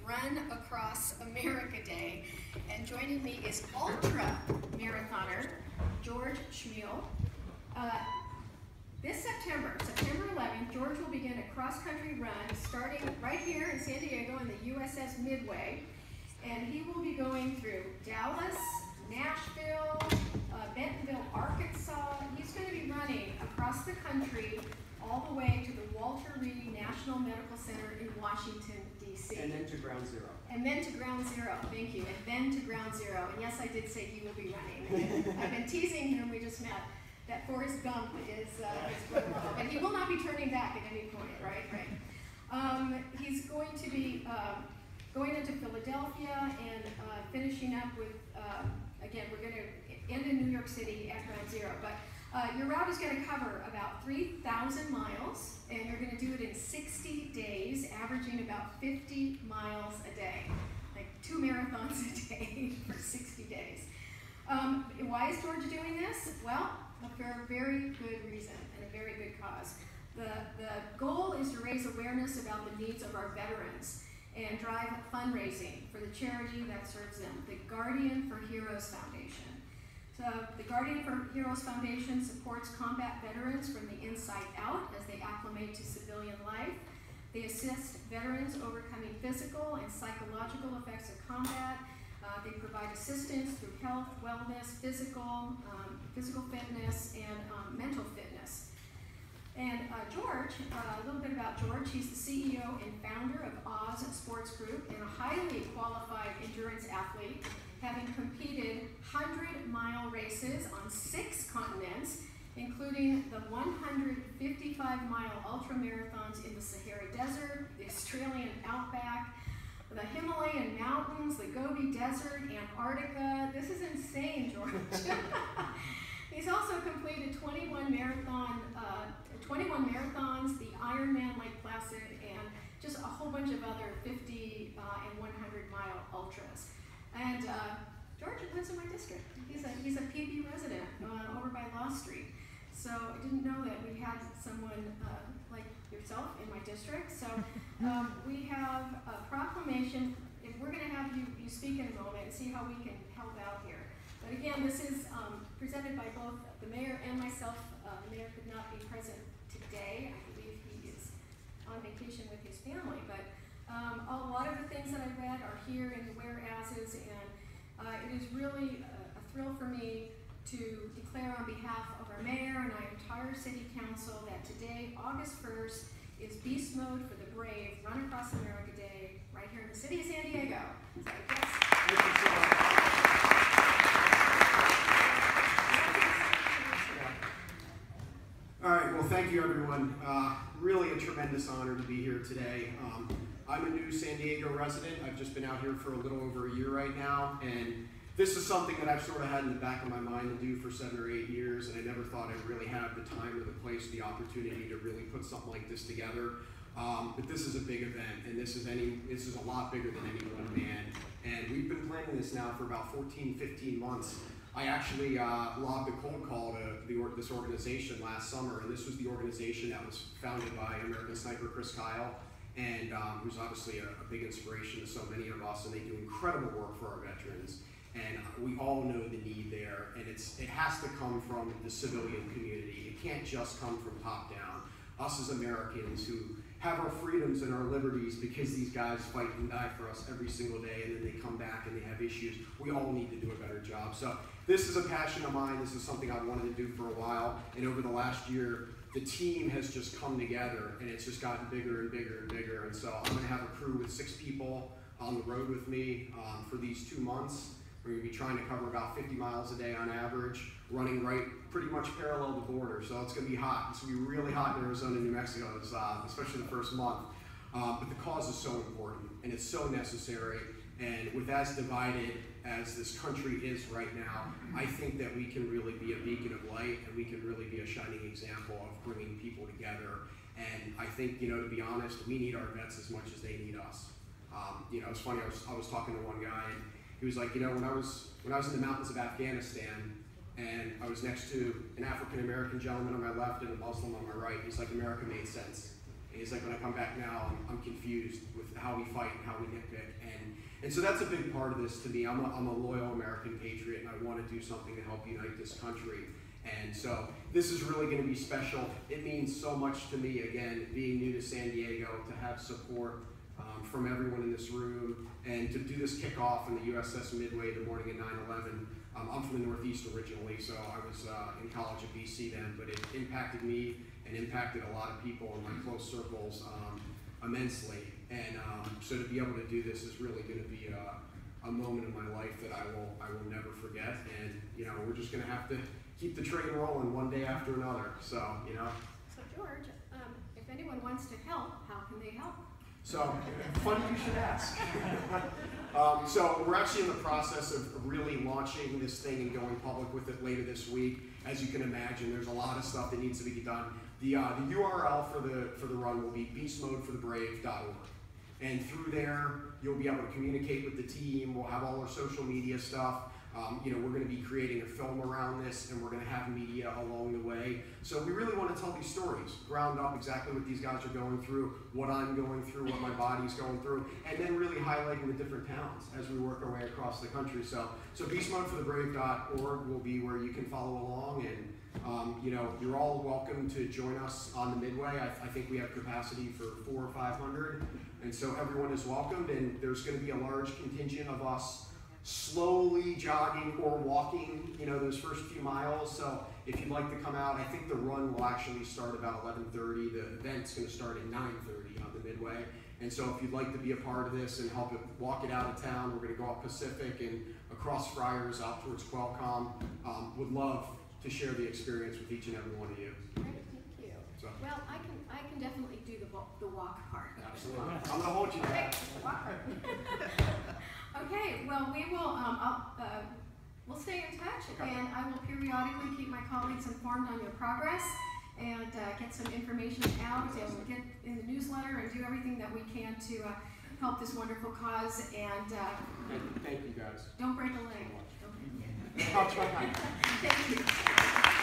Run Across America Day. And joining me is ultra marathoner George Schmiel. This September 11th, George will begin a cross-country run starting right here in San Diego in the USS Midway. And he will be going through Dallas, Nashville, Bentonville, Arkansas. He's going to be running across the country all the way to the Walter Reed National Medical Center in Washington, D.C. And then to ground zero. And then to ground zero, thank you. And then to ground zero. And yes, I did say he will be running. I've been teasing him, we just met, that Forrest Gump is but he will not be turning back at any point, right? He's going to be going into Philadelphia and finishing up with, again, we're going to end in New York City at ground zero. But your route is going to cover about 3,000 miles, and you're going to do it in 60 days, averaging about 50 miles a day, like 2 marathons a day for 60 days. Why is George doing this? Well, for a very good reason and a very good cause. The goal is to raise awareness about the needs of our veterans and drive fundraising for the charity that serves them, the Guardian for Heroes Foundation. So the Guardian for Heroes Foundation supports combat veterans from the inside out as they acclimate to civilian life. They assist veterans overcoming physical and psychological effects of combat. They provide assistance through health, wellness, physical fitness, and mental fitness. And George, a little bit about George, he's the CEO and founder of Oz Sports Group and a highly qualified endurance athlete, having competed 100-mile races on 6 continents, including the 155-mile ultramarathons in the Sahara Desert, the Australian Outback, the Himalayan mountains, the Gobi Desert, Antarctica. This is insane, George. He's also completed 21 marathons, the Ironman Lake Placid, and just a whole bunch of other 50 and 100-mile ultras. And George lives in my district. He's a PB resident over by Law Street. So I didn't know that we had someone like yourself in my district. So we have a proclamation. We're going to have you speak in a moment and see how we can help out here. But again, this is presented by both the mayor and myself. The mayor could not be present today. I believe he is on vacation with his family. But a lot of the things that I read are here in the whereases, and it is really a thrill for me to declare on behalf of our mayor and our entire city council that today, August 1st, is Beast Mode for the Brave Run Across America Day right here in the city of San Diego. So, yes. Thank you so much. All right, well, thank you, everyone. Really a tremendous honor to be here today. I'm a new San Diego resident. I've just been out here for a little over a year right now, and this is something that I've sort of had in the back of my mind to do for 7 or 8 years, and I never thought I'd really have the time or the place, the opportunity to really put something like this together. But this is a big event, and this is a lot bigger than any one man. And we've been planning this now for about 14, 15 months. I actually lobbed a cold call to this organization last summer, and this was the organization that was founded by American sniper Chris Kyle, and who's obviously a big inspiration to so many of us, and they do incredible work for our veterans. And we all know the need there, and it has to come from the civilian community. It can't just come from top down. Us as Americans who have our freedoms and our liberties because these guys fight and die for us every single day, and then they come back and they have issues. We all need to do a better job. So this is a passion of mine. This is something I've wanted to do for a while, and over the last year, the team has just come together, and it's just gotten bigger and bigger and bigger. And so I'm going to have a crew with 6 people on the road with me for these 2 months. We're going to be trying to cover about 50 miles a day on average, running right pretty much parallel the border. So it's going to be hot. It's going to be really hot in Arizona and New Mexico, especially the first month. But the cause is so important, and it's so necessary. And with as divided as this country is right now, I think that we can really be a beacon of light, and we can really be a shining example of bringing people together. And I think, to be honest, we need our vets as much as they need us. It's funny, I was talking to one guy, and he was like, when I was in the mountains of Afghanistan, and I was next to an African-American gentleman on my left and a Muslim on my right, he's like, America made sense. And he's like, when I come back now, I'm confused with how we fight and how we nitpick. And so that's a big part of this to me. I'm a loyal American patriot, and I want to do something to help unite this country. And so this is really going to be special. It means so much to me, again, being new to San Diego, to have support from everyone in this room, and to do this kickoff in the USS Midway the morning of 9/11. I'm from the Northeast originally, so I was in college at BC then, but it impacted me and impacted a lot of people in my close circles immensely. And so to be able to do this is really going to be a moment in my life that I will never forget. And we're just going to have to keep the train rolling one day after another. So So George, if anyone wants to help, how can they help? So funny you should ask. So we're actually in the process of really launching this thing and going public with it later this week. As you can imagine, there's a lot of stuff that needs to be done. The URL for the run will be beastmodeforthebrave.org. And through there, you'll be able to communicate with the team. We'll have all our social media stuff. We're going to be creating a film around this, and we're going to have media along the way. So we really want to tell these stories, ground up exactly what these guys are going through, what I'm going through, what my body's going through, and then really highlighting the different towns as we work our way across the country. So beastmodeforthebrave.org will be where you can follow along, and you're all welcome to join us on the Midway. I think we have capacity for 400 or 500, and so everyone is welcomed, and there's going to be a large contingent of us slowly jogging or walking, those first few miles. So if you'd like to come out, I think the run will actually start about 11:30. The event's going to start at 9:30 on the Midway. And so if you'd like to be a part of this and help walk it out of town, we're going to go up Pacific and across Friars out towards Qualcomm. Would love to share the experience with each and every one of you. Great, thank you. So. Well, I can definitely do the walk part. Absolutely. I'm going to hold you to that. Walk part. Okay, well, we will, we'll stay in touch, and I will periodically keep my colleagues informed on your progress and get some information out, and get in the newsletter and do everything that we can to help this wonderful cause. And Thank you guys. Don't break a leg. I'll try. Thank you.